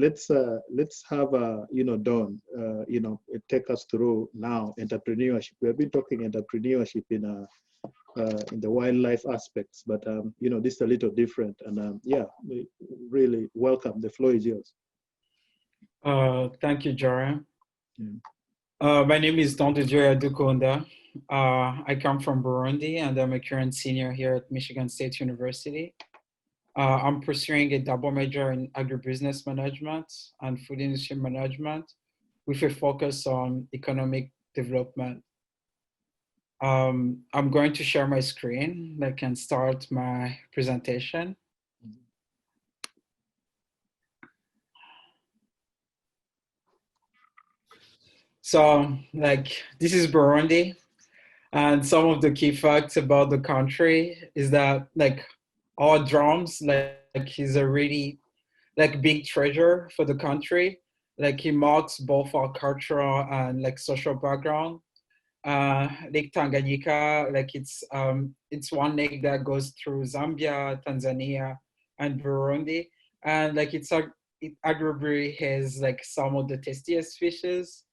let's have Dawn, take us through now entrepreneurship. We have been talking entrepreneurship in the wildlife aspects, but this is a little different. And yeah, we really welcome. The floor is yours. Thank you, Jorem. Yeah. My name is Iradukunda. I come from Burundi, and I'm a current senior here at Michigan State University. I'm pursuing a double major in agribusiness management and food industry management with a focus on economic development. I'm going to share my screen. I can start my presentation. So, this is Burundi. And some of the key facts about the country is that, our drums, is a really, big treasure for the country. He marks both our cultural and, social background. Lake Tanganyika, it's one lake that goes through Zambia, Tanzania, and Burundi. And, it arguably has, some of the tastiest fishes.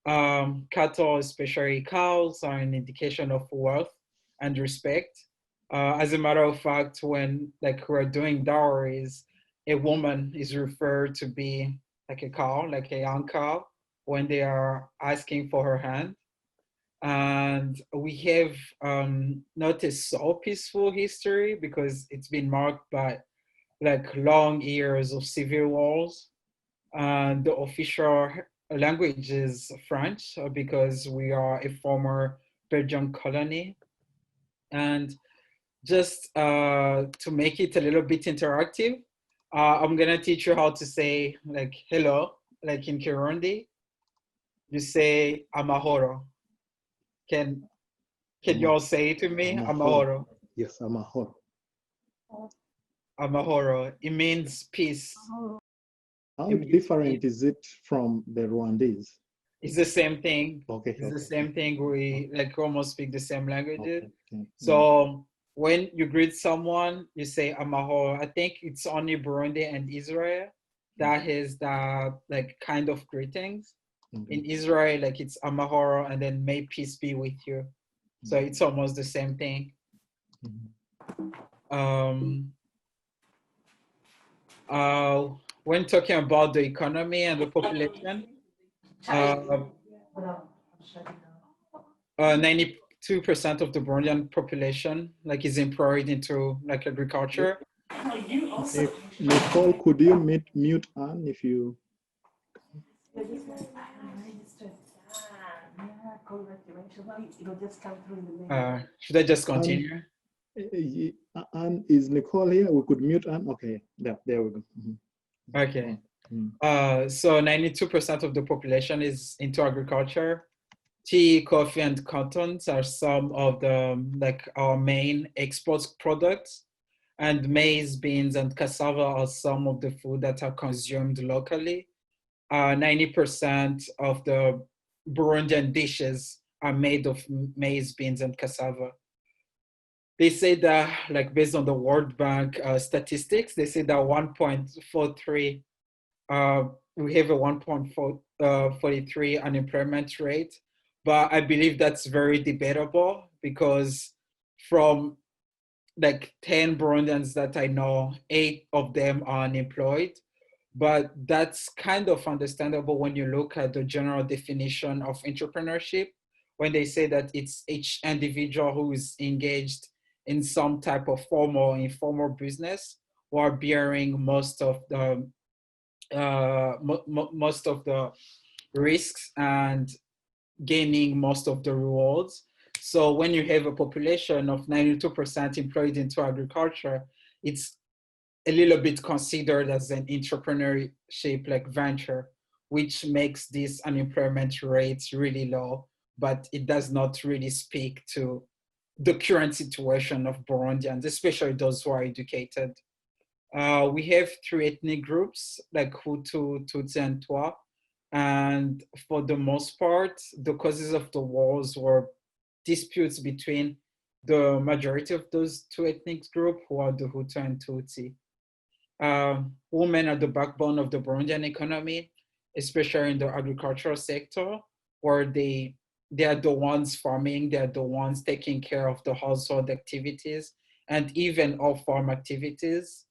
Cattle, especially cows, are an indication of wealth and respect. As a matter of fact, when we're doing dowries, a woman is referred to be like a cow, like a young cow, when they are asking for her hand. And we have not a so peaceful history because it's been marked by long years of civil wars. And the official language is French because we are a former Belgian colony. And just to make it a little bit interactive, I'm gonna teach you how to say hello, in Kirundi. You say amahoro. Can you all say it to me? Amahoro. Yes, amahoro. Amahoro. It means peace. How different is it from the Rwandese? It's the same thing. Okay. It's the same thing. We almost speak the same languages. Okay. So when you greet someone, you say amahoro. I think it's only Burundi and Israel that has the kind of greetings. In Israel, it's amahoro, and then may peace be with you. So it's almost the same thing. When talking about the economy and the population, 92% of the Burundian population is employed into agriculture. Nicole, could you mute Anne if you? Should I just continue? Anne, is Nicole here? We could mute Anne. Okay, yeah, there we go. Okay. So 92% of the population is into agriculture. Tea, coffee, and cotton are some of the our main export products. And maize, beans, and cassava are some of the food that are consumed locally. 90% of the Burundian dishes are made of maize, beans, and cassava. They say that, based on the World Bank statistics, they say that 1.43, we have a 1.43 unemployment rate. But I believe that's very debatable because from 10 Burundians that I know, 8 of them are unemployed. But that's kind of understandable when you look at the general definition of entrepreneurship, when they say that it's each individual who is engaged in some type of formal or informal business, who are bearing most of the risks and gaining most of the rewards. So when you have a population of 92% employed into agriculture, it's a little bit considered as an entrepreneurship venture, which makes this unemployment rates really low, but it does not really speak to the current situation of Burundians, especially those who are educated. We have 3 ethnic groups, Hutu, Tutsi, and Twa. And for the most part, the causes of the wars were disputes between the majority of those 2 ethnic groups, who are the Hutu and Tutsi. Women are the backbone of the Burundian economy, especially in the agricultural sector, where they are the ones farming, they are the ones taking care of the household activities and even all farm activities.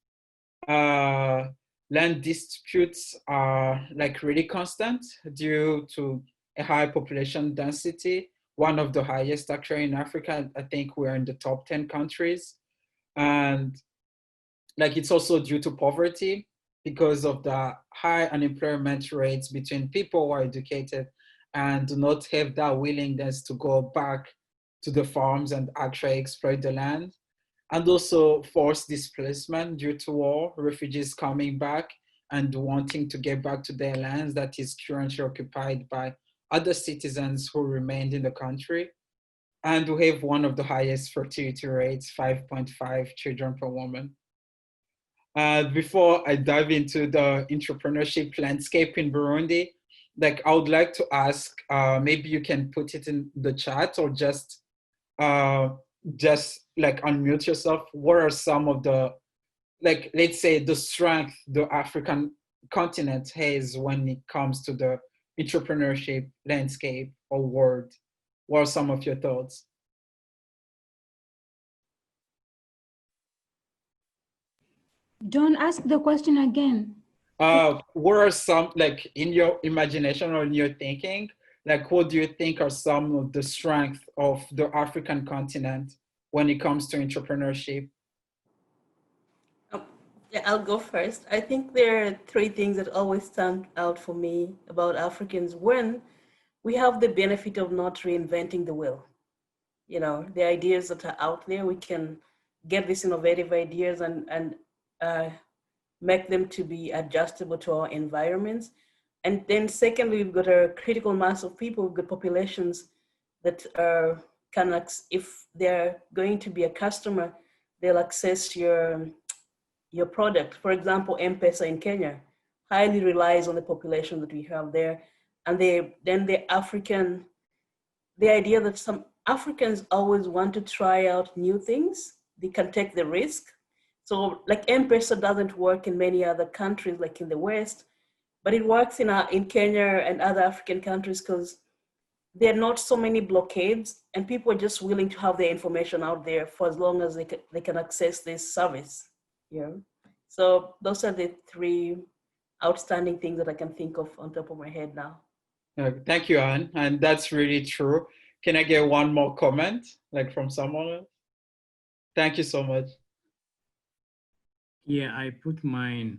Uh, Land disputes are like really constant due to a high population density, one of the highest actually in Africa. I think we're in the top 10 countries. And like it's also due to poverty because of the high unemployment rates between people who are educated and do not have that willingness to go back to the farms and actually exploit the land. And also forced displacement due to war, refugees coming back and wanting to get back to their lands that is currently occupied by other citizens who remained in the country. And we have one of the highest fertility rates, 5.5 children per woman. Before I dive into the entrepreneurship landscape in Burundi, like I would like to ask, maybe you can put it in the chat or uh, just like unmute yourself. What are some of the, like, let's say the strength the African continent has when it comes to the entrepreneurship landscape or world? What are some of your thoughts? John, ask the question again. What are some, like in your imagination or in your thinking, like what do you think are some of the strengths of the African continent when it comes to entrepreneurship? Yeah, I'll go first. I think there are three things that always stand out for me about Africans. When we have the benefit of not reinventing the wheel. You know, the ideas that are out there, we can get these innovative ideas and make them to be adjustable to our environments. And then secondly, we've got a critical mass of people, we've got populations that can, if they're going to be a customer, they'll access your product. For example, M-Pesa in Kenya highly relies on the population that we have there. And then the idea that some Africans always want to try out new things, they can take the risk. So like M-Pesa doesn't work in many other countries, like in the West, but it works in Kenya and other African countries because there are not so many blockades and people are just willing to have their information out there for as long as they can access this service. Yeah. So those are the three outstanding things that I can think of on top of my head now. Thank you, Anne. And that's really true. Can I get one more comment, like from someone else? Thank you so much. Yeah, I put mine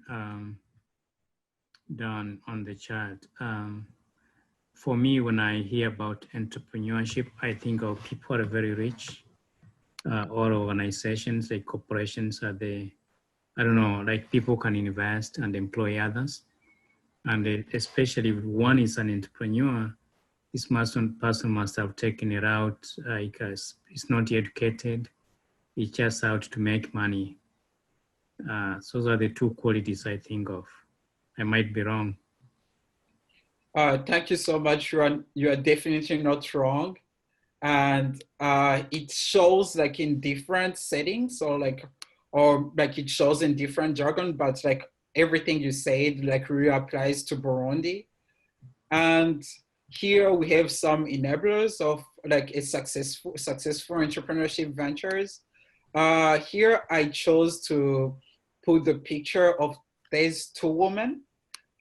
down on the chat. For me, when I hear about entrepreneurship, I think of people who are very rich, or organizations like corporations are the, I don't know, like people can invest and employ others. And especially if one is an entrepreneur, this person must have taken it out, because he's not educated, he's just out to make money. So those are the two qualities I think of. I might be wrong. Thank you so much, Ron. You are definitely not wrong. And it shows like in different settings or like it shows in different jargon, but like everything you said like really applies to Burundi. And here we have some enablers of like a successful entrepreneurship ventures. Here I chose to put the picture of these two women.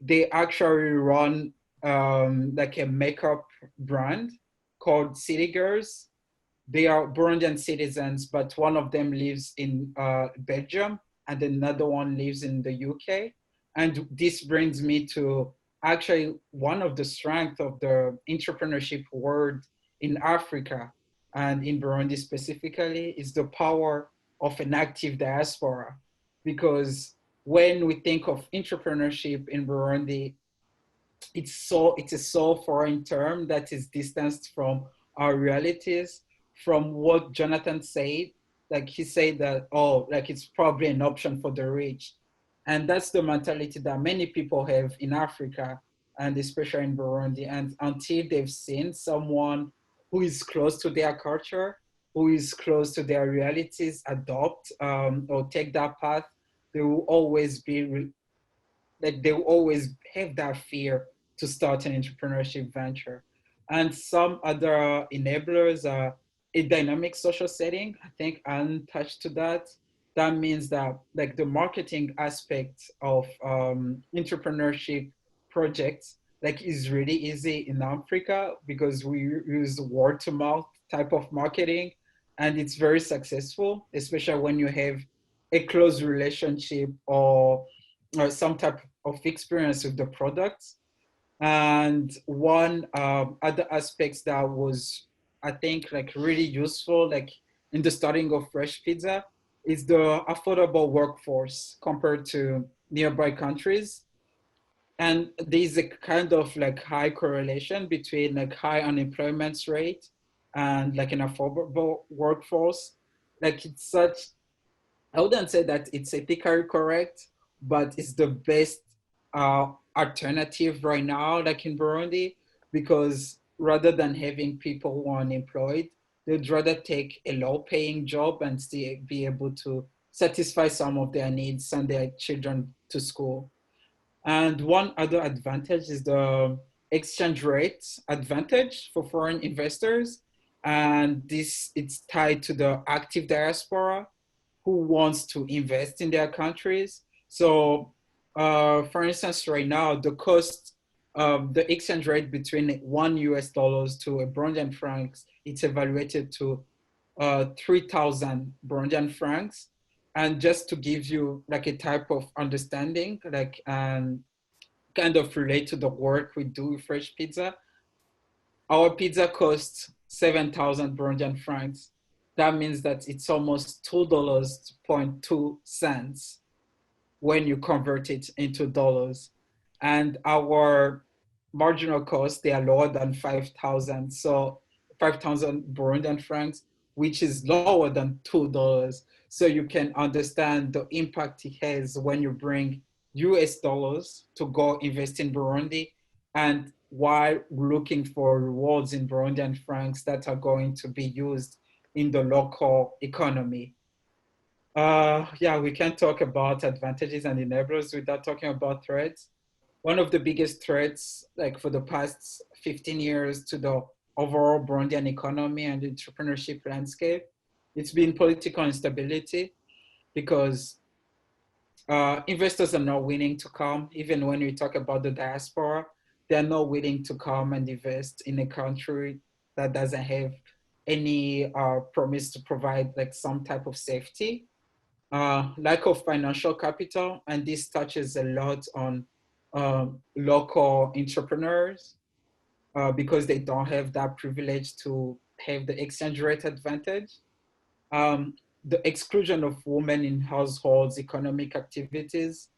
They actually run like a makeup brand called City Girls. They are Burundian citizens, but one of them lives in Belgium and another one lives in the UK. And this brings me to actually one of the strengths of the entrepreneurship world in Africa and in Burundi specifically is the power of an active diaspora. Because when we think of entrepreneurship in Burundi, it's a so foreign term that is distanced from our realities, from what Jonathan said. Like he said that, oh, like it's probably an option for the rich. And that's the mentality that many people have in Africa and especially in Burundi. And until they've seen someone who is close to their culture, who is close to their realities, adopt or take that path, they will always be like they will always have that fear to start an entrepreneurship venture. And some other enablers are a dynamic social setting. I think Anne touched to that. That means that like the marketing aspect of entrepreneurship projects like is really easy in Africa because we use word to mouth type of marketing, and it's very successful, especially when you have a close relationship or some type of experience with the products. And one other aspects that was, I think, like really useful, like in the starting of Fresh Pizza, is the affordable workforce compared to nearby countries. And there's a kind of like high correlation between like high unemployment rate and like an affordable workforce. Like it's such, I wouldn't say that it's ethically correct, but it's the best alternative right now, like in Burundi, because rather than having people who are unemployed, they'd rather take a low-paying job and still be able to satisfy some of their needs, send their children to school. And one other advantage is the exchange rate advantage for foreign investors. And this it's tied to the active diaspora who wants to invest in their countries. So, for instance, right now, the cost of the exchange rate between $1 to a Burundian francs, it's evaluated to 3,000 Burundian francs. And just to give you like a type of understanding, like kind of relate to the work we do with Fresh Pizza, our pizza costs 7,000 Burundian francs. That means that it's almost $2.2 when you convert it into dollars. And our marginal costs, they are lower than 5,000. So 5,000 Burundian francs, which is lower than $2. So you can understand the impact it has when you bring US dollars to go invest in Burundi, and while looking for rewards in Burundian francs that are going to be used in the local economy. Yeah, we can talk about advantages and enablers without talking about threats. One of the biggest threats, like for the past 15 years to the overall Burundian economy and entrepreneurship landscape, it's been political instability because investors are not willing to come. Even when we talk about the diaspora, they're not willing to come and invest in a country that doesn't have any promise to provide like some type of safety. Lack of financial capital, and this touches a lot on local entrepreneurs because they don't have that privilege to have the exchange rate advantage. The exclusion of women in households, economic activities.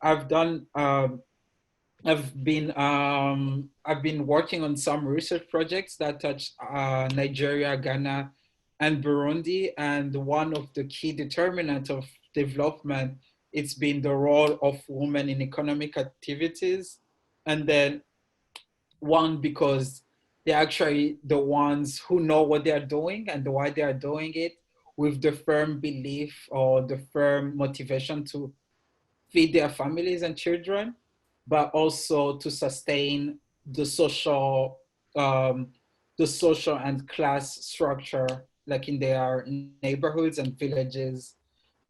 I've done, I've been working on some research projects that touch Nigeria, Ghana, and Burundi. And one of the key determinants of development, it's been the role of women in economic activities. And then one, because they're actually the ones who know what they're doing and why they are doing it, with the firm belief or the firm motivation to feed their families and children, but also to sustain the social and class structure, like in their neighborhoods and villages.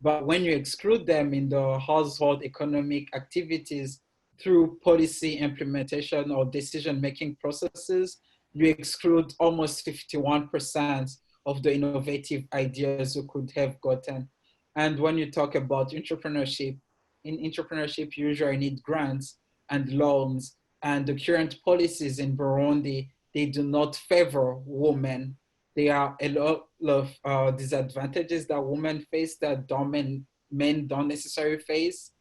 But when you exclude them in the household economic activities through policy implementation or decision-making processes, you exclude almost 51% of the innovative ideas you could have gotten. And when you talk about entrepreneurship, in entrepreneurship, you usually need grants and loans. And the current policies in Burundi, they do not favor women. There are a lot of disadvantages that women face that men don't necessarily face.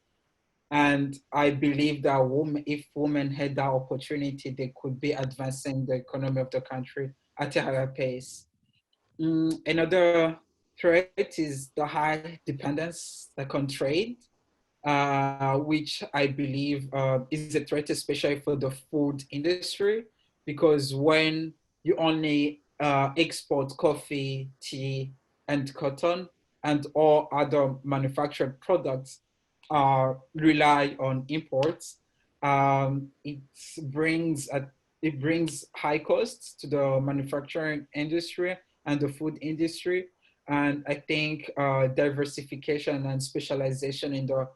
And I believe that if women had that opportunity, they could be advancing the economy of the country at a higher pace. Another threat is the high dependence on trade, which I believe is a threat, especially for the food industry, because when you only export coffee, tea, and cotton, and all other manufactured products, rely on imports, it brings high costs to the manufacturing industry and the food industry. And I think diversification and specialization in the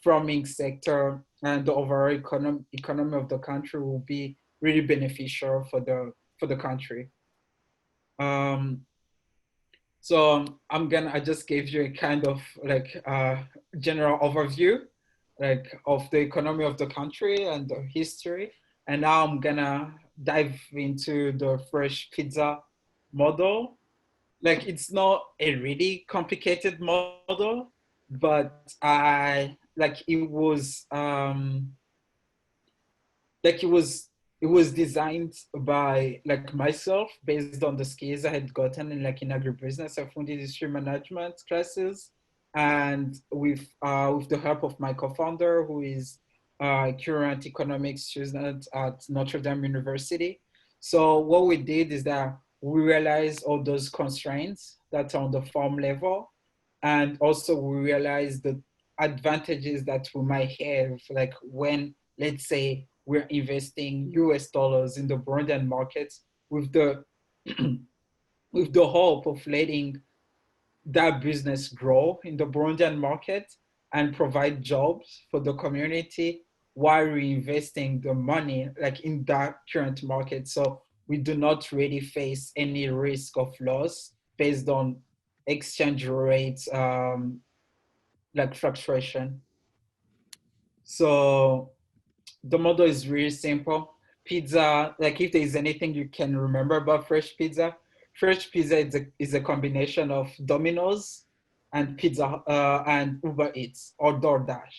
farming sector and the overall economy of the country will be really beneficial for the country. So I just gave you a kind of like general overview like of the economy of the country and the history. And now I'm gonna dive into the fresh pizza model. Like it's not a really complicated model, but it was designed by like myself based on the skills I had gotten in like in agribusiness and food industry management classes, and with the help of my co-founder, who is a current economics student at Notre Dame University. So what we did is that we realized all those constraints that are on the farm level, and also we realized the advantages that we might have, like when, let's say, we're investing US dollars in the Burundian markets with the with the hope of letting that business grow in the Burundian market and provide jobs for the community while reinvesting the money like in that current market. So we do not really face any risk of loss based on exchange rates like fluctuation. So the model is really simple. Pizza, like if there is anything you can remember about Fresh Pizza is a combination of Domino's and Pizza and Uber Eats or DoorDash.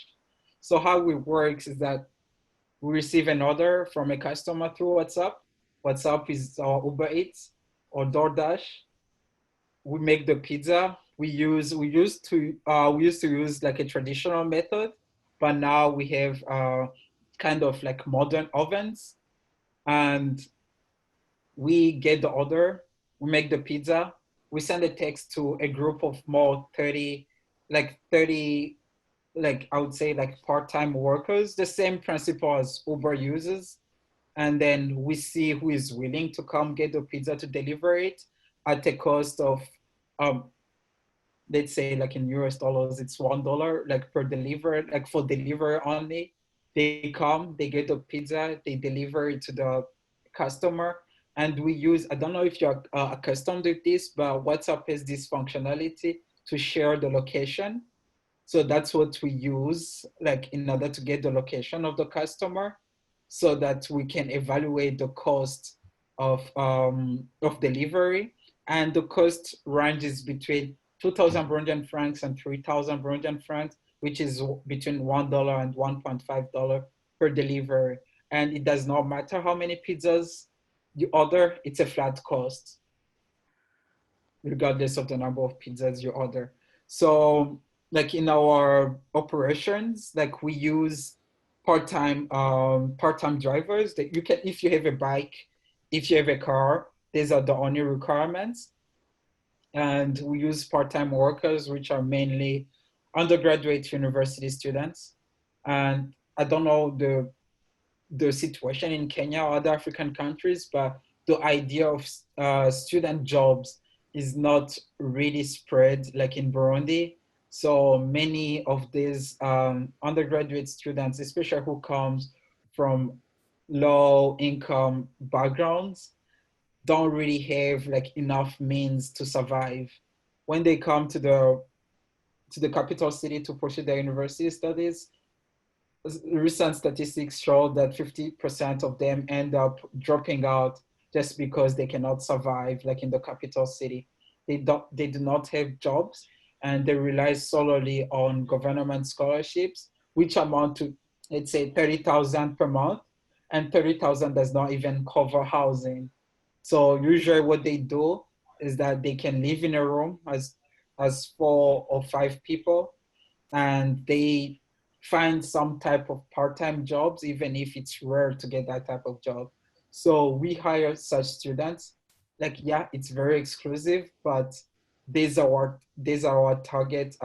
So how it works is that we receive an order from a customer through WhatsApp. WhatsApp is our Uber Eats or DoorDash. We make the pizza. We used to use like a traditional method, but now we have kind of like modern ovens, and we get the order, we make the pizza, we send a text to a group of more 30, like I would say like part-time workers, the same principle as Uber uses. And then we see who is willing to come get the pizza to deliver it at a cost of, let's say like in US dollars, it's $1 like per deliver, like for delivery only. They come, they get the pizza, they deliver it to the customer. And we use, I don't know if you're accustomed to this, but WhatsApp has this functionality to share the location. So that's what we use like in order to get the location of the customer so that we can evaluate the cost of delivery. And the cost ranges between 2,000 Burundian francs and 3,000 Burundian francs, which is between $1 and $1.5 per delivery. And it does not matter how many pizzas you order, it's a flat cost, regardless of the number of pizzas you order. So like in our operations, like we use part-time drivers that you can, if you have a bike, if you have a car, these are the only requirements. And we use part-time workers, which are mainly undergraduate university students. And I don't know the situation in Kenya or other African countries, but the idea of student jobs is not really spread like in Burundi. So many of these undergraduate students, especially who comes from low income backgrounds, don't really have like enough means to survive. When they come to the capital city to pursue their university studies, recent statistics show that 50% of them end up dropping out just because they cannot survive like in the capital city. They do not have jobs, and they rely solely on government scholarships, which amount to, let's say, 30,000 per month, and 30,000 does not even cover housing. So usually what they do is that they can live in a room as 4 or 5 people, and they find some type of part-time jobs, even if it's rare to get that type of job. So we hire such students. Like, yeah, it's very exclusive, but these are our target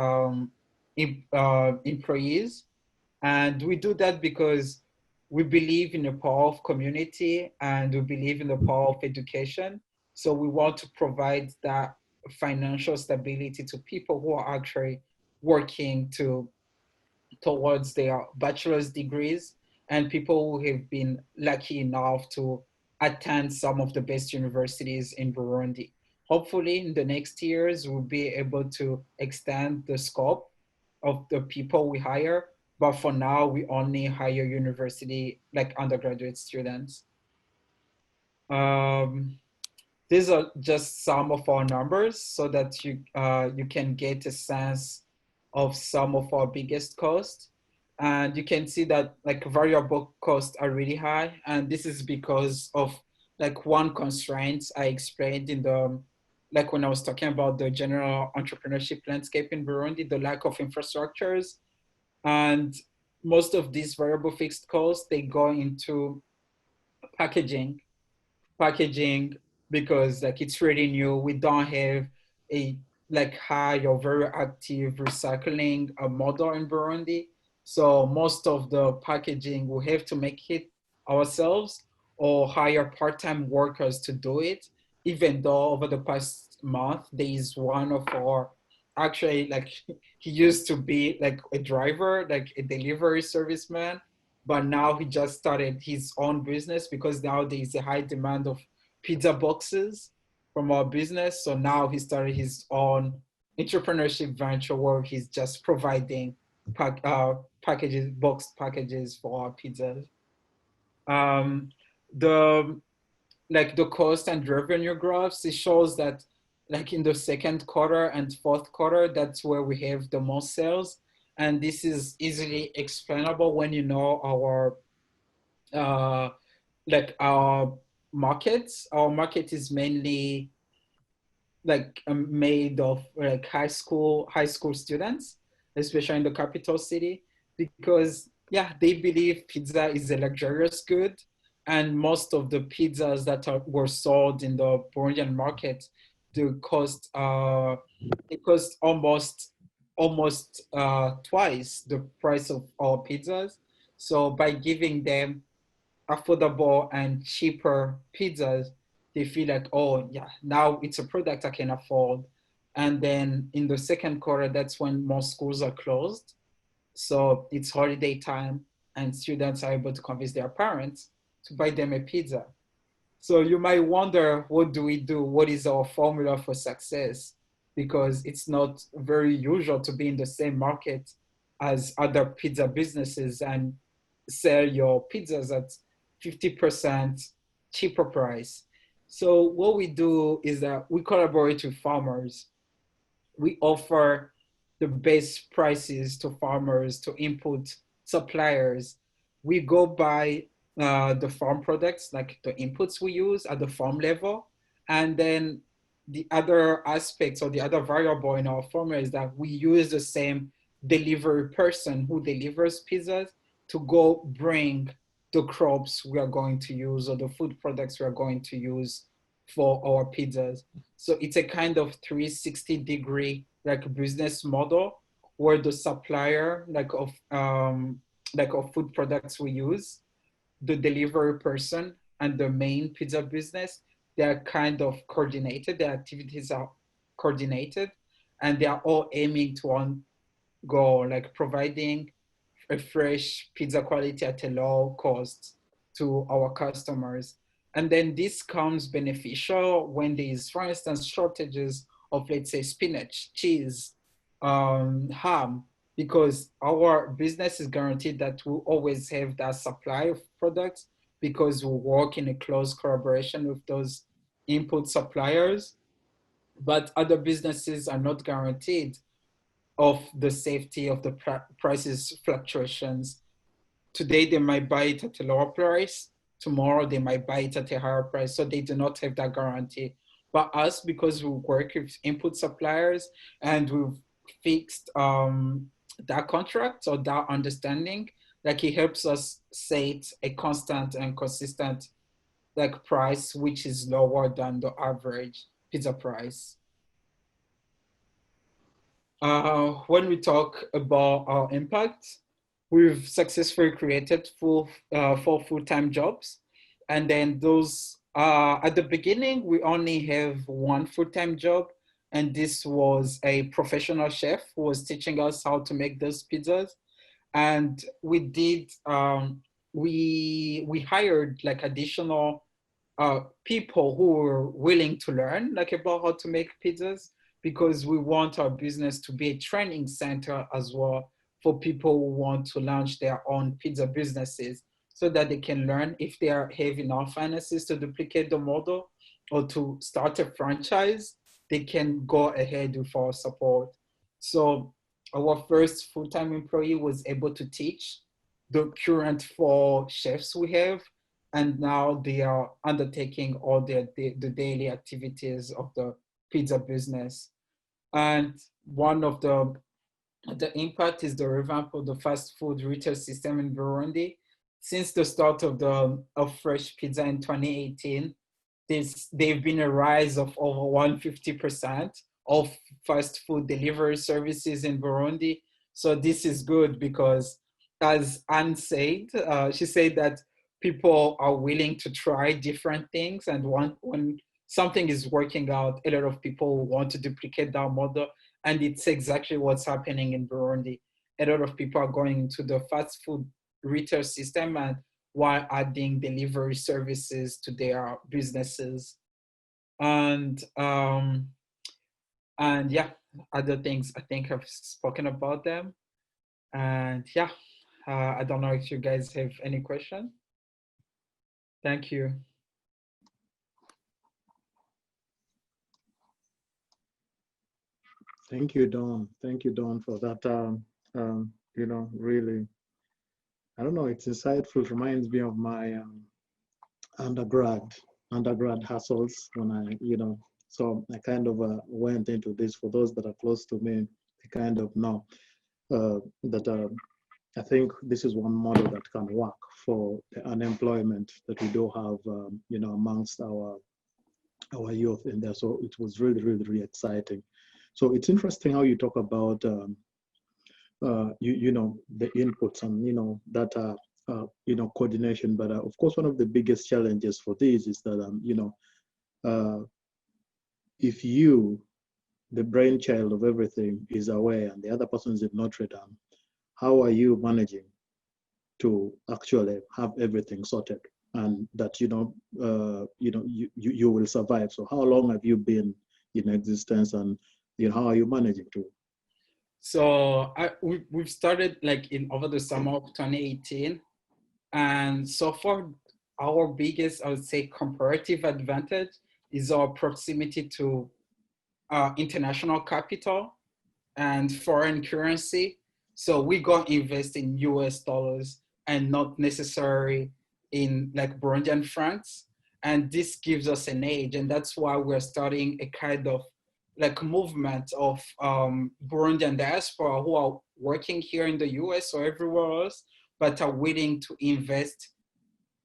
employees. And we do that because we believe in the power of community and we believe in the power of education. So we want to provide that financial stability to people who are actually working towards their bachelor's degrees and people who have been lucky enough to attend some of the best universities in Burundi. Hopefully in the next years, we'll be able to extend the scope of the people we hire. But for now, we only hire university, like undergraduate students. Um, these are just some of our numbers so that you can get a sense of some of our biggest costs. And you can see that like variable costs are really high. And this is because of like one constraint I explained in the, like when I was talking about the general entrepreneurship landscape in Burundi, the lack of infrastructures. And most of these variable fixed costs, they go into packaging because like it's really new. We don't have a like high or very active recycling model in Burundi. So most of the packaging we have to make it ourselves or hire part-time workers to do it. Even though over the past month, there is one of our actually like he used to be like a driver, like a delivery serviceman, but now he just started his own business because now there is a high demand of pizza boxes from our business. So now he started his own entrepreneurship venture where he's just providing packages, boxed packages for our pizzas. Um, the like the cost and revenue graphs, it shows that like in the second quarter and fourth quarter, that's where we have the most sales. And this is easily explainable when you know our like our markets. Our market is mainly like made of like high school students, especially in the capital city, because yeah, they believe pizza is a luxurious good, and most of the pizzas that were sold in the Burundian market, the cost it cost almost twice the price of our pizzas. So by giving them affordable and cheaper pizzas, they feel like, oh yeah, now it's a product I can afford. And then in the second quarter, that's when most schools are closed. So it's holiday time and students are able to convince their parents to buy them a pizza. So you might wonder, what do we do? What is our formula for success? Because it's not very usual to be in the same market as other pizza businesses and sell your pizzas at 50% cheaper price. So what we do is that we collaborate with farmers. We offer the best prices to farmers, to input suppliers. We go by the farm products, like the inputs we use at the farm level. And then the other aspects or the other variable in our formula is that we use the same delivery person who delivers pizzas to go bring the crops we are going to use or the food products we are going to use for our pizzas. So it's a kind of 360-degree like business model where the supplier of food products we use, the delivery person, and the main pizza business, they are kind of coordinated. Their activities are coordinated, and they are all aiming to one goal, like providing a fresh pizza quality at a low cost to our customers. And then this comes beneficial when there is, for instance, shortages of, let's say, spinach, cheese, ham, because our business is guaranteed that we always have that supply of products because we work in a close collaboration with those input suppliers. But other businesses are not guaranteed of the safety of the prices fluctuations. Today, they might buy it at a lower price. Tomorrow, they might buy it at a higher price. So they do not have that guarantee. But us, because we work with input suppliers and we've fixed that contract or that understanding, like it helps us set a constant and consistent like price, which is lower than the average pizza price. when we talk about our impact, we've successfully created 4 full-time jobs. And then those, at the beginning, we only have 1 full-time job. And this was a professional chef who was teaching us how to make those pizzas. And we did, we hired like additional people who were willing to learn like about how to make pizzas, because we want our business to be a training center as well for people who want to launch their own pizza businesses, so that they can learn if they have enough finances to duplicate the model or to start a franchise, they can go ahead with our support. So our first full-time employee was able to teach the current 4 chefs we have, and now they are undertaking all the daily activities of the pizza business. And one of the impact is the revamp of the fast food retail system in Burundi. Since the start of Fresh Pizza in 2018, they've been a rise of over 150% of fast food delivery services in Burundi. So this is good because, as Anne said, she said that people are willing to try different things, and when something is working out, a lot of people want to duplicate that model, and it's exactly what's happening in Burundi. A lot of people are going into the fast food retail system and while adding delivery services to their businesses. And yeah, other things, I think I've spoken about them. And yeah, I don't know if you guys have any question. Thank you. Thank you, Don. Thank you, Don, for that. You know, really, I don't know, it's insightful. It reminds me of my undergrad hassles when I, you know, so I kind of went into this. For those that are close to me, they kind of know that I think this is one model that can work for the unemployment that we do have, you know, amongst our youth in there. So it was really, really, really exciting. So it's interesting how you talk about, you know, the inputs and, you know, that, you know, coordination. But of course, one of the biggest challenges for this is that, you know, if you, the brainchild of everything, is away and the other person is in Notre Dame, how are you managing to actually have everything sorted and that, you know, you will survive? So how long have you been in existence, and you know, how are you managing to? So we've started like over the summer of 2018, and so far our biggest, I would say, comparative advantage is our proximity to international capital and foreign currency. So we go invest in US dollars and not necessarily in like Burundian francs. And this gives us an edge. And that's why we're starting a kind of like movement of Burundian diaspora who are working here in the US or everywhere else, but are willing to invest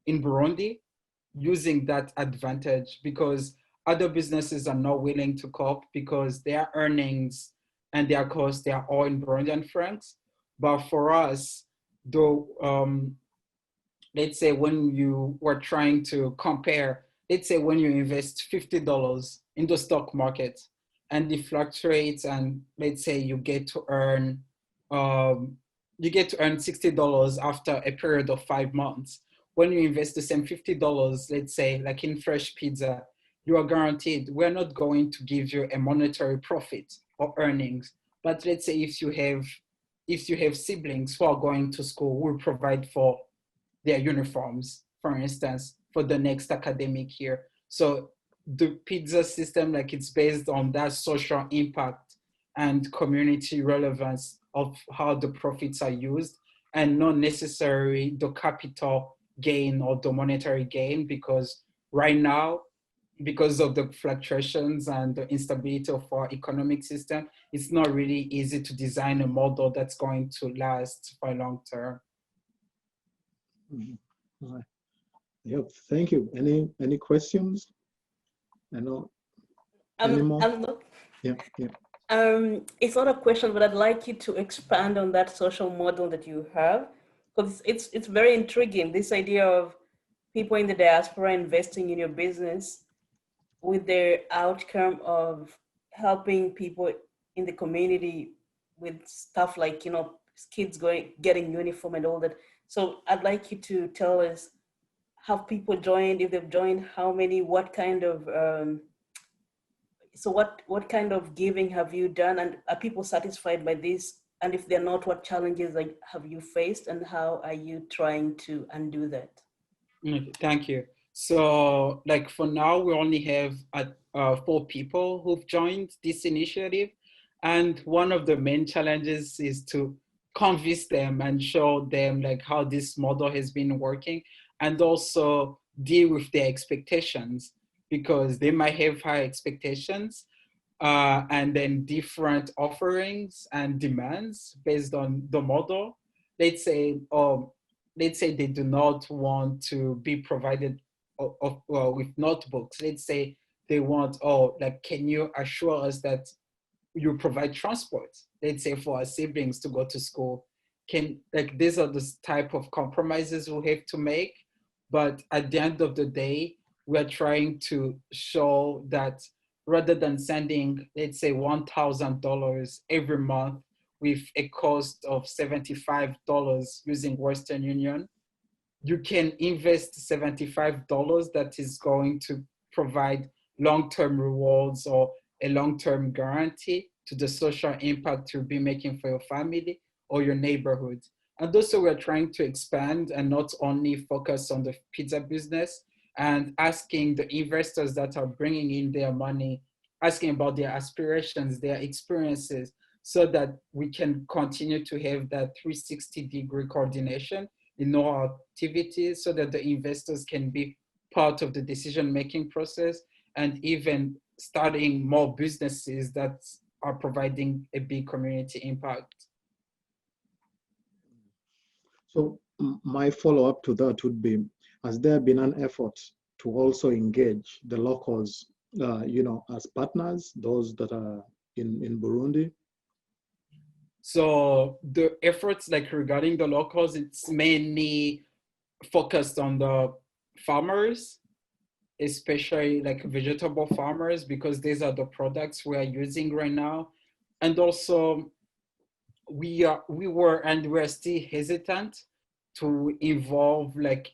in Burundi using that advantage, because other businesses are not willing to cope because their earnings and their costs, they are all in Burundian francs. But for us, though, let's say when you were trying to compare, let's say when you invest $50 in the stock market and it fluctuates, and let's say you get to earn $60 after a period of 5 months. When you invest the same $50, let's say like in Fresh Pizza, you are guaranteed, we're not going to give you a monetary profit or earnings. But let's say if you have siblings who are going to school, we'll provide for their uniforms, for instance, for the next academic year. So the pizza system, like, it's based on that social impact and community relevance of how the profits are used, and not necessarily the capital gain or the monetary gain, because right now, because of the fluctuations and the instability of our economic system, it's not really easy to design a model that's going to last for long term. Mm-hmm. All right. Yep. Thank you. Any questions? I know. I'm Any more? not. Yeah. Yeah. It's not a question, but I'd like you to expand on that social model that you have, because it's very intriguing. This idea of people in the diaspora investing in your business with their outcome of helping people in the community with stuff like, you know, kids getting uniform and all that. So I'd like you to tell us, have people joined? If they've joined, how many? What kind of so what kind of giving have you done, and are people satisfied by this? And if they're not, what challenges have you faced, and how are you trying to undo that? Thank you. So like for now, we only have 4 people who've joined this initiative. And one of the main challenges is to convince them and show them like how this model has been working, and also deal with their expectations, because they might have high expectations and then different offerings and demands based on the model. Let's say they do not want to be provided with notebooks. Let's say they want, like, can you assure us that you provide transport, let's say for our siblings to go to school? Like, these are the type of compromises we have to make. But at the end of the day, we're trying to show that rather than sending, let's say, $1,000 every month with a cost of $75 using Western Union, you can invest $75 that is going to provide long-term rewards or a long-term guarantee to the social impact you'll be making for your family or your neighborhood. And also, we're trying to expand and not only focus on the pizza business, and asking the investors that are bringing in their money, asking about their aspirations, their experiences, so that we can continue to have that 360-degree coordination in all our activities, so that the investors can be part of the decision-making process, and even starting more businesses that are providing a big community impact. So my follow-up to that would be, has there been an effort to also engage the locals, as partners, those that are in Burundi? So the efforts, like, regarding the locals, it's mainly focused on the farmers, especially like vegetable farmers, because these are the products we are using right now. And also we were and we're still hesitant to involve like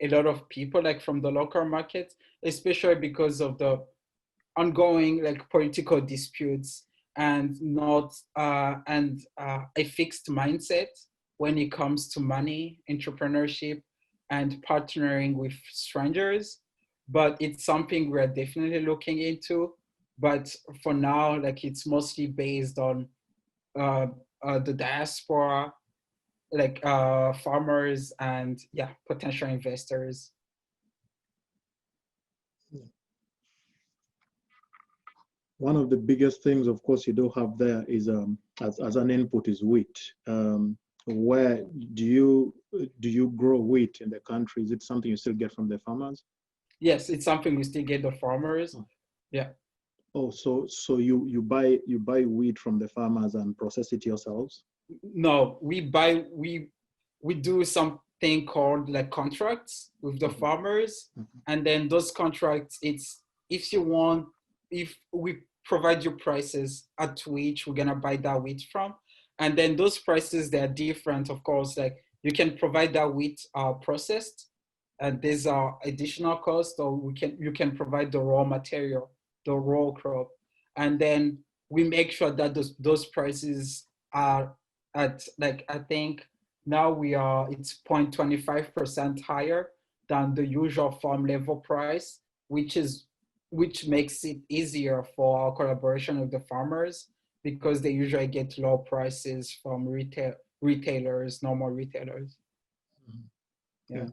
a lot of people like from the local market, especially because of the ongoing like political disputes and not a fixed mindset when it comes to money, entrepreneurship, and partnering with strangers. But it's something we're definitely looking into. But for now, like, it's mostly based on the diaspora, like farmers and potential investors. One of the biggest things, of course, you do have there is as an input is wheat. Where do you grow wheat in the country? Is it something you still get from the farmers? Yes, it's something we still get the farmers. Yeah. Oh, so you buy wheat from the farmers and process it yourselves? No, we do something called like contracts with the farmers, and then those contracts, it's if we provide you prices at which we're gonna buy that wheat from, and then those prices, they're different, of course. Like, you can provide that wheat processed, and there's additional cost, or you can provide the raw material, the raw crop, and then we make sure that those prices are at, like, I think now it's 0.25% higher than the usual farm level price, which makes it easier for our collaboration with the farmers, because they usually get low prices from retailers, normal retailers. Yeah.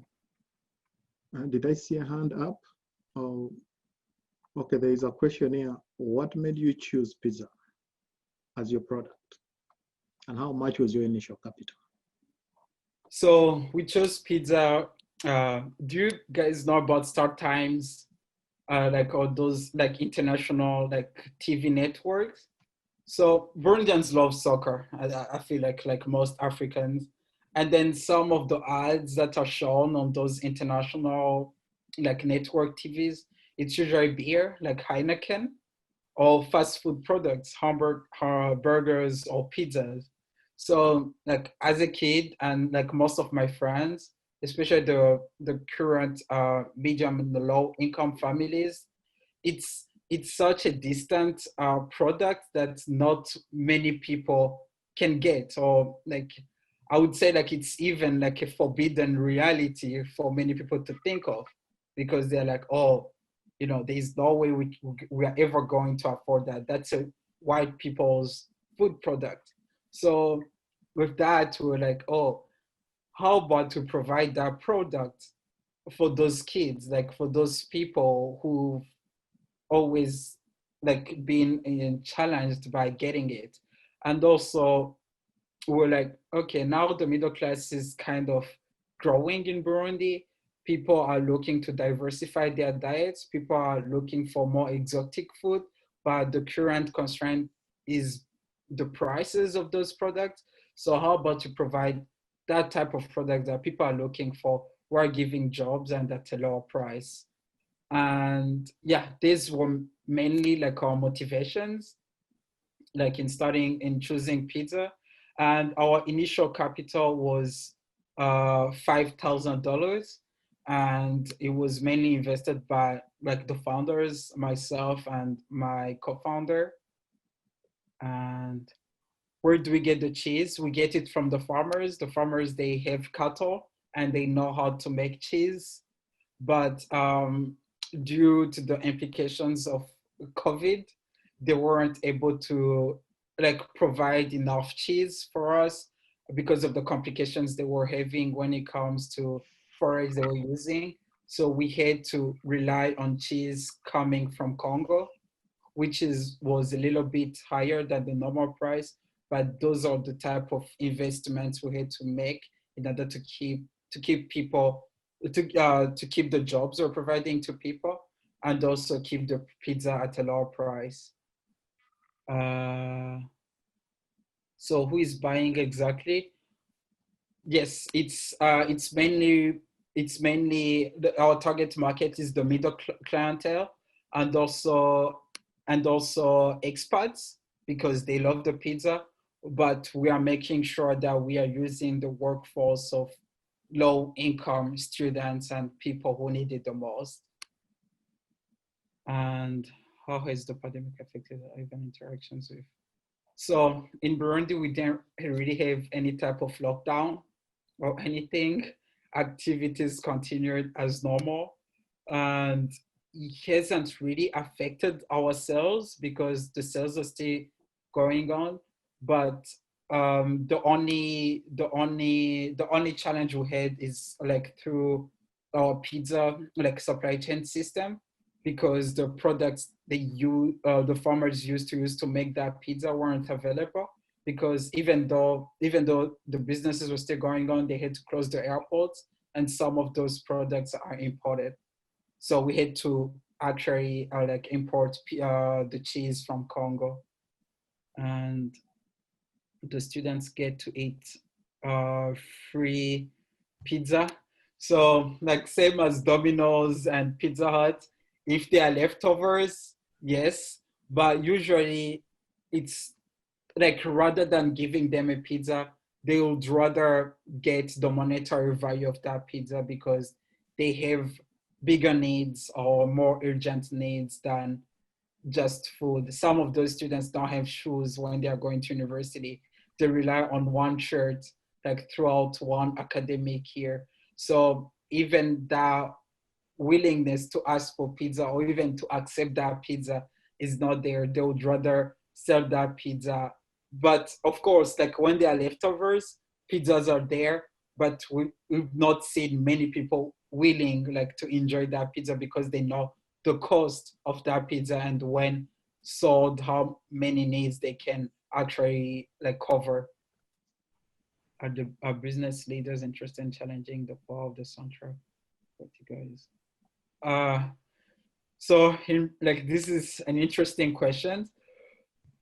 Did I see a hand up? Oh, okay, there is a question here. What made you choose pizza as your product? And how much was your initial capital? So we chose pizza. Do you guys know about Start Times, like all those like international like TV networks? So Burundians love soccer. I feel like most Africans. And then some of the ads that are shown on those international like network TVs, it's usually beer like Heineken or fast food products, burgers or pizzas. So like as a kid and like most of my friends, especially the current medium and the low income families, it's such a distant product that not many people can get, or like I would say like it's even like a forbidden reality for many people to think of, because they're like, oh, you know, there's no way we are ever going to afford that. That's a white people's food product. So with that, we're like, oh, how about to provide that product for those kids, like for those people who always like being challenged by getting it. And also we're like, okay, now the middle class is kind of growing in Burundi. People are looking to diversify their diets. People are looking for more exotic food, but the current constraint is the prices of those products. So how about to provide that type of product that people are looking for, who are giving jobs and at a lower price? And yeah, these were mainly like our motivations, like in starting in choosing pizza. And our initial capital was $5,000, and it was mainly invested by like the founders, myself and my co-founder. And where do we get the cheese? We get it from the farmers. The farmers, they have cattle and they know how to make cheese. But due to the implications of COVID, they weren't able to like provide enough cheese for us because of the complications they were having when it comes to forex they were using. So we had to rely on cheese coming from Congo, which was a little bit higher than the normal price. But those are the type of investments we had to make in order to keep people to keep the jobs we're providing to people, and also keep the pizza at a lower price. So who is buying exactly? Yes, it's mainly our target market is the middle clientele, and also expats, because they love the pizza. But we are making sure that we are using the workforce of low income students and people who need it the most. And how has the pandemic affected even interactions with? So in Burundi, we didn't really have any type of lockdown or anything. Activities continued as normal. And it hasn't really affected our sales because the sales are still going on. But the only challenge we had is like through our pizza like supply chain system, because the products the farmers used to use to make that pizza weren't available, because even though the businesses were still going on, they had to close the airports, and some of those products are imported. So we had to actually like import the cheese from Congo, and the students get to eat free pizza. So like same as Domino's and Pizza Hut, if they are leftovers, yes, but usually it's like rather than giving them a pizza, they would rather get the monetary value of that pizza, because they have bigger needs or more urgent needs than just food. Some of those students don't have shoes when they are going to university. They rely on one shirt like throughout one academic year. So even that willingness to ask for pizza or even to accept that pizza is not there. They would rather sell that pizza. But of course, like when they are leftovers, pizzas are there, but we've not seen many people willing like to enjoy that pizza, because they know the cost of that pizza, and when sold, how many needs they can actually like cover. Are business leaders interested in challenging the power of the soundtrack? What you guys? So like this is an interesting question.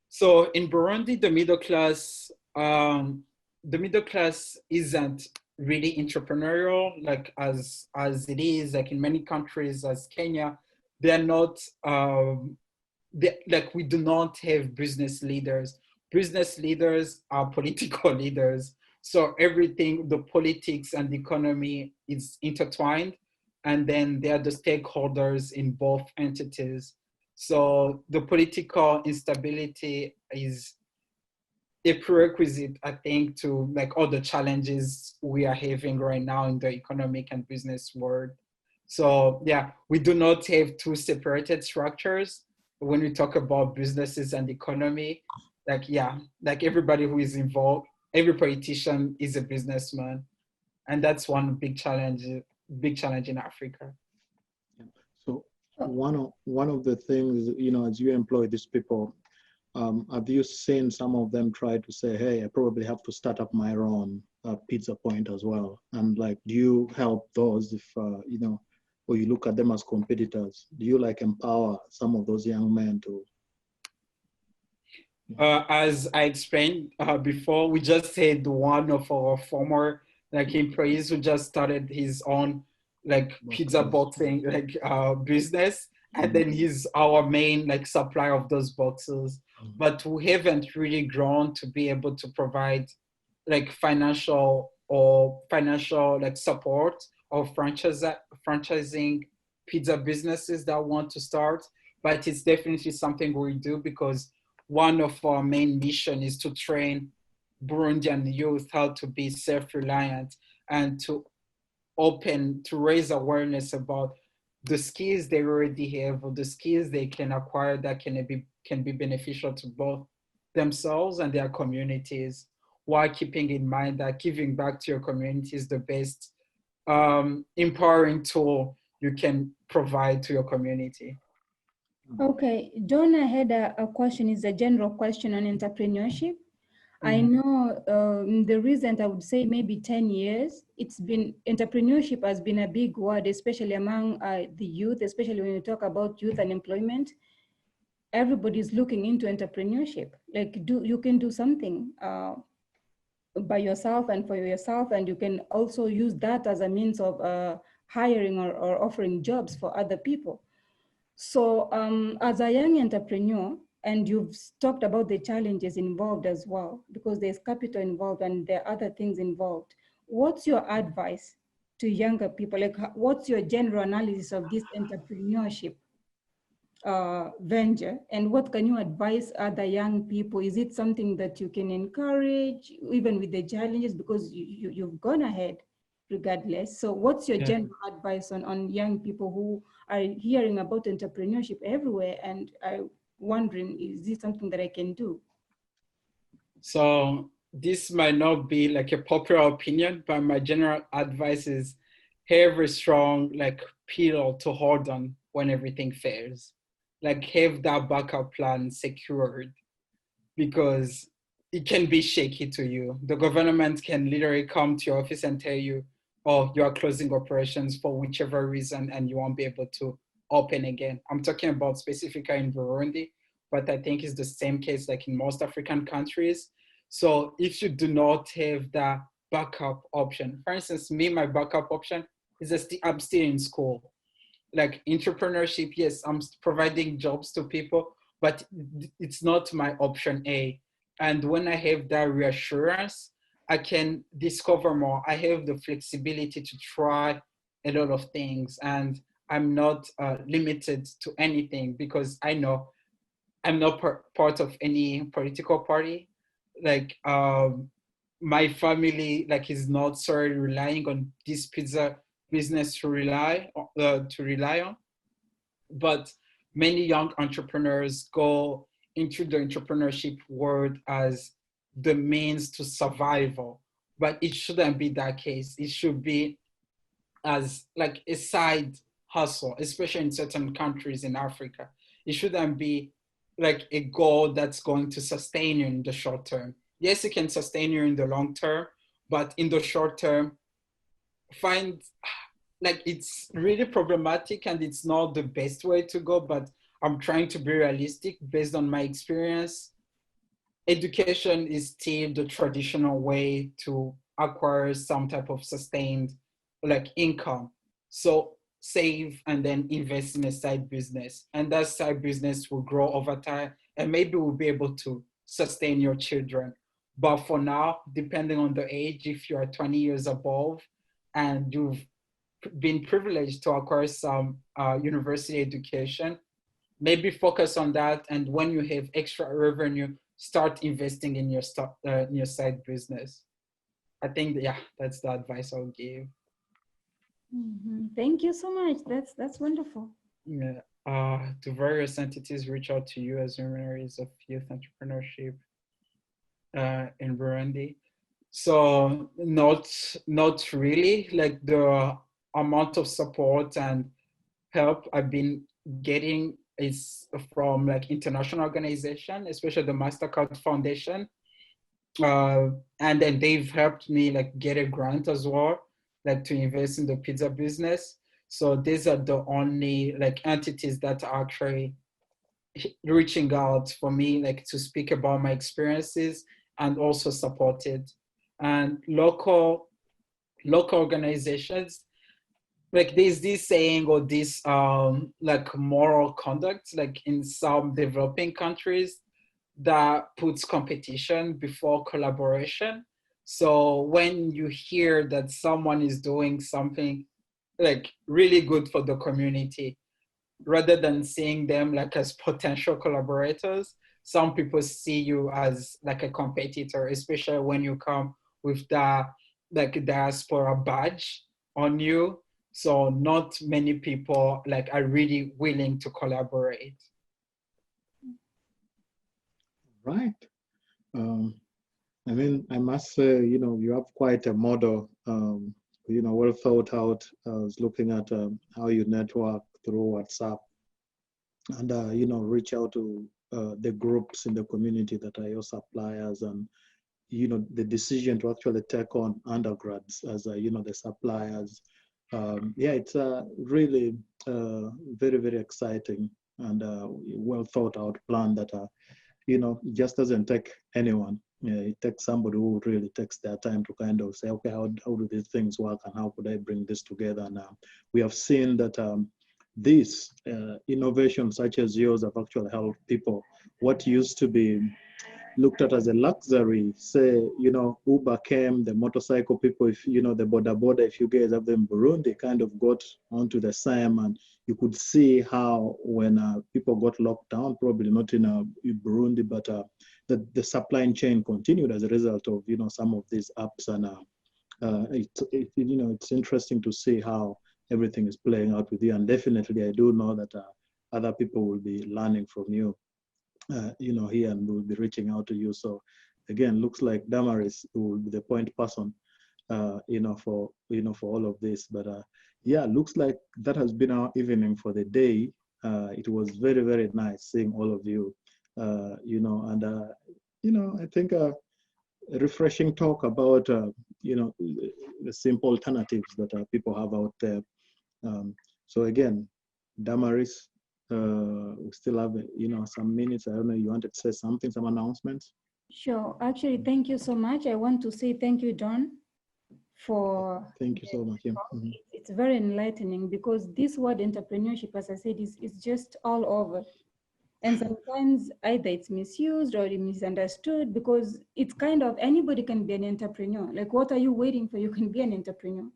So in Burundi, the middle class isn't really entrepreneurial, like as it is like in many countries, as Kenya. They're not. Like we do not have business leaders. Business leaders are political leaders. So everything, the politics and the economy is intertwined, and then they are the stakeholders in both entities. So the political instability is a prerequisite, I think, to like all the challenges we are having right now in the economic and business world. So yeah, we do not have two separated structures when we talk about businesses and economy. Like yeah, like everybody who is involved, every politician is a businessman, and that's one big challenge in Africa. So one of the things, you know, as you employ these people, have you seen some of them try to say, hey, I probably have to start up my own pizza point as well? And like, do you help those if, you know, or you look at them as competitors? Do you like empower some of those young men to? As I explained before, we just had one of our former like employees who just started his own like pizza boxing like business, and then he's our main like supplier of those boxes. But we haven't really grown to be able to provide like financial like support or franchising pizza businesses that want to start. But it's definitely something we do, because one of our main mission is to train Burundian youth how to be self-reliant and to raise awareness about the skills they already have or the skills they can acquire that can be beneficial to both themselves and their communities, while keeping in mind that giving back to your community is the best empowering tool you can provide to your community. Okay, John, I had a question, is a general question on entrepreneurship. I know the recent, I would say maybe 10 years, entrepreneurship has been a big word, especially among the youth, especially when you talk about youth unemployment. Everybody's looking into entrepreneurship. Like you can do something by yourself and for yourself, and you can also use that as a means of hiring or offering jobs for other people. So as a young entrepreneur, and you've talked about the challenges involved as well, because there's capital involved and there are other things involved. What's your advice to younger people? Like, what's your general analysis of this entrepreneurship venture, and what can you advise other young people? Is it something that you can encourage even with the challenges, because you've gone ahead regardless? So what's your general advice on young people who are hearing about entrepreneurship everywhere and are wondering, is this something that I can do? So this might not be like a popular opinion, but my general advice is have a strong like pillar to hold on when everything fails. Like have that backup plan secured, because it can be shaky to you. The government can literally come to your office and tell you, oh, you are closing operations for whichever reason and you won't be able to open again. I'm talking about specifically in Burundi, but I think it's the same case like in most African countries. So if you do not have that backup option, for instance, me, my backup option is I'm still in school. Like entrepreneurship, yes, I'm providing jobs to people, but it's not my option A. And when I have that reassurance, I can discover more. I have the flexibility to try a lot of things, and I'm not limited to anything, because I know I'm not part of any political party. Like my family like is not solely relying on this pizza business to rely on, but many young entrepreneurs go into the entrepreneurship world as the means to survival, but it shouldn't be that case. It should be as like a side hustle, especially in certain countries in Africa. It shouldn't be like a goal that's going to sustain you in the short term. Yes, it can sustain you in the long term, but in the short term, like it's really problematic and it's not the best way to go, but I'm trying to be realistic based on my experience. education is still the traditional way to acquire some type of sustained like income. So save and then invest in a side business, and that side business will grow over time, and maybe we'll be able to sustain your children. But for now, depending on the age, if you are 20 years above and you've been privileged to acquire some university education, maybe focus on that, and when you have extra revenue, start investing in your in your side business. I think, yeah, that's the advice I'll give. Thank you so much. That's wonderful. Yeah. Do various entities reach out to you as luminaries of youth entrepreneurship in Burundi? So not really. Like the amount of support and help I've been getting is from like international organization, especially the MasterCard Foundation. And then they've helped me like get a grant as well, like to invest in the pizza business. So these are the only like entities that are actually reaching out for me, like to speak about my experiences and also support it. And local organizations, like there's this saying or this like moral conduct, like in some developing countries, that puts competition before collaboration. So when you hear that someone is doing something like really good for the community, rather than seeing them like as potential collaborators, some people see you as like a competitor, especially when you come with the like diaspora badge on you. So not many people like are really willing to collaborate. Right. I mean, I must say, you know, you have quite a model, you know, well thought out. I was looking at how you network through WhatsApp and, you know, reach out to the groups in the community that are your suppliers, and, you know, the decision to actually take on undergrads as, you know, the suppliers. Yeah, it's really very, very exciting and well thought out plan that, you know, it just doesn't take anyone. It takes somebody who really takes their time to kind of say, okay, how do these things work and how could I bring this together? And we have seen that these innovations such as yours have actually helped people. What used to be looked at as a luxury, say, you know, Uber came, the motorcycle people, if, you know, the border, if you guys have them in Burundi, kind of got onto the same, and you could see how when people got locked down, probably not in Burundi, but the supply chain continued as a result of, you know, some of these apps, and you know, it's interesting to see how everything is playing out with you, and definitely I do know that other people will be learning from you. You know, here, and we'll be reaching out to you. So again, looks like Damaris will be the point person, you know, for all of this. But yeah, looks like that has been our evening for the day. It was very, very nice seeing all of you, you know, and you know, I think a refreshing talk about you know, the simple alternatives that people have out there. So again, Damaris, we still have, you know, some minutes. I don't know, you wanted to say something, some announcements? Sure. Actually, thank you so much. I want to say thank you, John, for... Thank you so much. Yeah. It's very enlightening, because this word entrepreneurship, as I said, is just all over. And sometimes either it's misused or misunderstood, because it's kind of anybody can be an entrepreneur. Like, what are you waiting for? You can be an entrepreneur.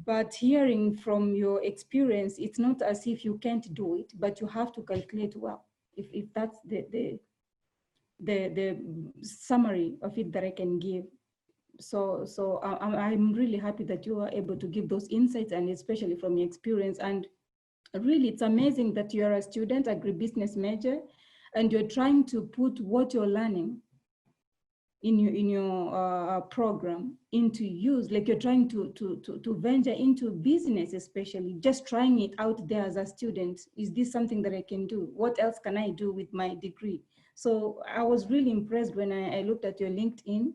But hearing from your experience, it's not as if you can't do it, but you have to calculate well. If that's the summary of it that I can give. So I'm really happy that you are able to give those insights, and especially from your experience. And really, it's amazing that you're a student, agribusiness major, and you're trying to put what you're learning in your program into use. Like, you're trying to venture into business, especially just trying it out there as a student. Is this something that I can do? What else can I do with my degree? So I was really impressed when I looked at your LinkedIn,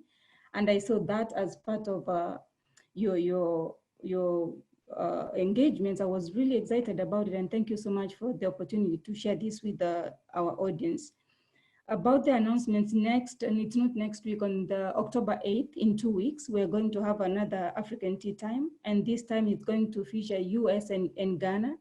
and I saw that as part of your engagements. I was really excited about it, and thank you so much for the opportunity to share this with our audience. About the announcements next, and it's not next week, on the October 8th, in 2 weeks, we're going to have another African Tea Time. And this time it's going to feature US and Ghana.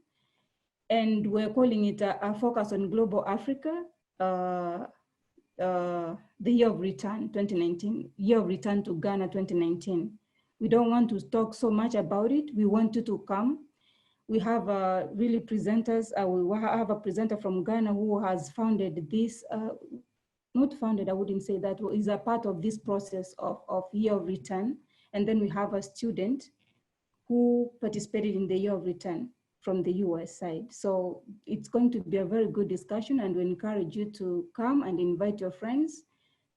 And we're calling it a focus on global Africa, the year of return, 2019, year of return to Ghana 2019. We don't want to talk so much about it. We want you to come. We have really presenters. We have a presenter from Ghana who has founded this, not founded, I wouldn't say that, is a part of this process of year of return. And then we have a student who participated in the year of return from the US side. So it's going to be a very good discussion, and we encourage you to come and invite your friends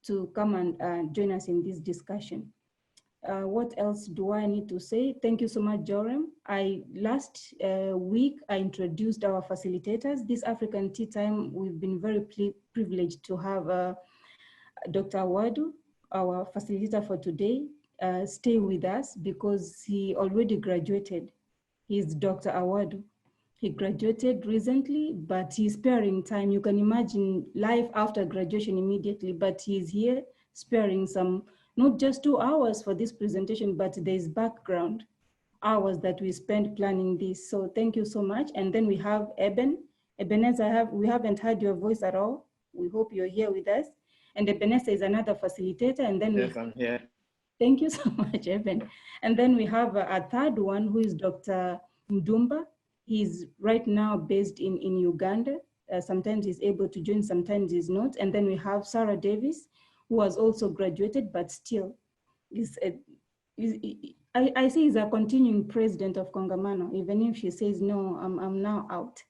to come and join us in this discussion. What else do I need to say? Thank you so much, Jorem. Last week, I introduced our facilitators. This African Tea Time, we've been very privileged to have Dr. Awadu, our facilitator for today, stay with us because he already graduated. He's Dr. Awadu. He graduated recently, but he's sparing time. You can imagine life after graduation immediately, but he's here sparing some, not just 2 hours for this presentation, but there's background hours that we spend planning this. So thank you so much. And then we have Ebenezer, we haven't heard your voice at all. We hope you're here with us. And Ebenezer is another facilitator. And then yes, I'm here. Thank you so much, Eben. And then we have a third one who is Dr. Mdumba. He's right now based in Uganda. Sometimes he's able to join, sometimes he's not. And then we have Sarah Davis, who has also graduated, but still I say he's a continuing president of Kongamano, even if she says, no, I'm now out.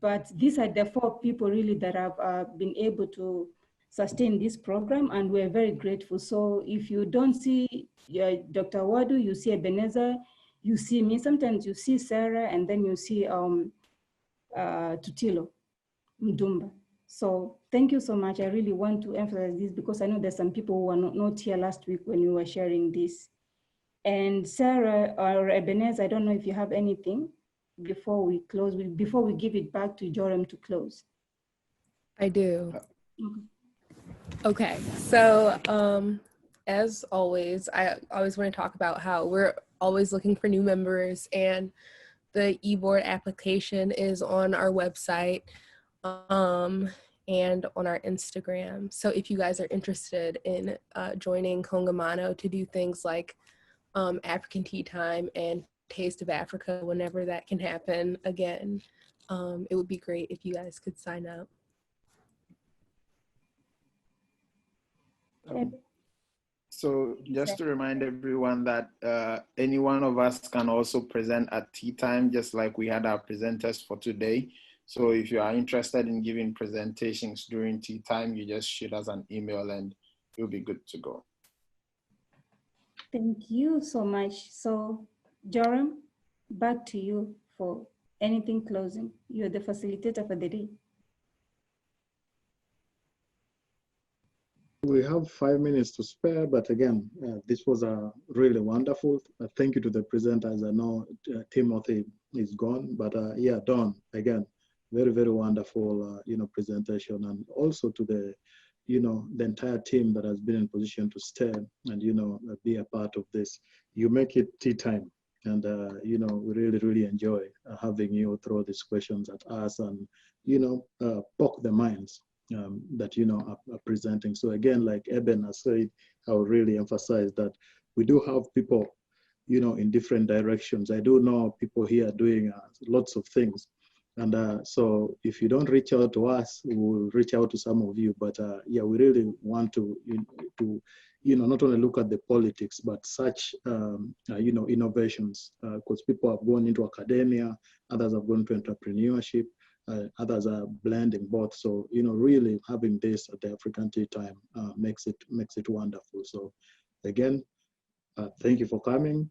But these are the 4 people really that have been able to sustain this program, and we're very grateful. So if you don't see Dr. Awadu, you see Ebenezer, you see me, sometimes you see Sarah, and then you see Tutilo Mdumba. So thank you so much. I really want to emphasize this because I know there's some people who were not here last week when we were sharing this. And Sarah or Ebenezer, I don't know if you have anything before we close, before we give it back to Jorem to close. I do. Okay. Okay, so as always, I always want to talk about how we're always looking for new members, and the eBoard application is on our website and on our Instagram. So if you guys are interested in joining Kongamano to do things like African Tea Time and Taste of Africa, whenever that can happen again, it would be great if you guys could sign up. So just to remind everyone that any one of us can also present at tea time, just like we had our presenters for today. So if you are interested in giving presentations during tea time, you just shoot us an email and you'll be good to go. Thank you so much. So Jorem, back to you for anything closing. You're the facilitator for the day. We have 5 minutes to spare, but again, this was really wonderful. Thank you to the presenters. I know Timothy is gone, but yeah, Don, again, very, very wonderful, presentation, and also to the, the entire team that has been in position to stay and, be a part of this. You make it tea time, and, we really, really enjoy having you throw these questions at us and, poke the minds that, are presenting. So again, like Eben has said, I would really emphasize that we do have people, in different directions. I do know people here doing lots of things. And so if you don't reach out to us, we'll reach out to some of you. But yeah, we really want to not only look at the politics, but such, innovations, because people have gone into academia, others have gone to entrepreneurship, others are blending both. So, really having this at the African Tea Time makes it wonderful. So again, thank you for coming,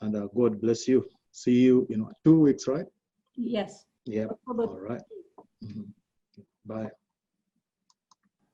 and God bless you. See you in 2 weeks, right? Yes. Yeah. All right. Bye.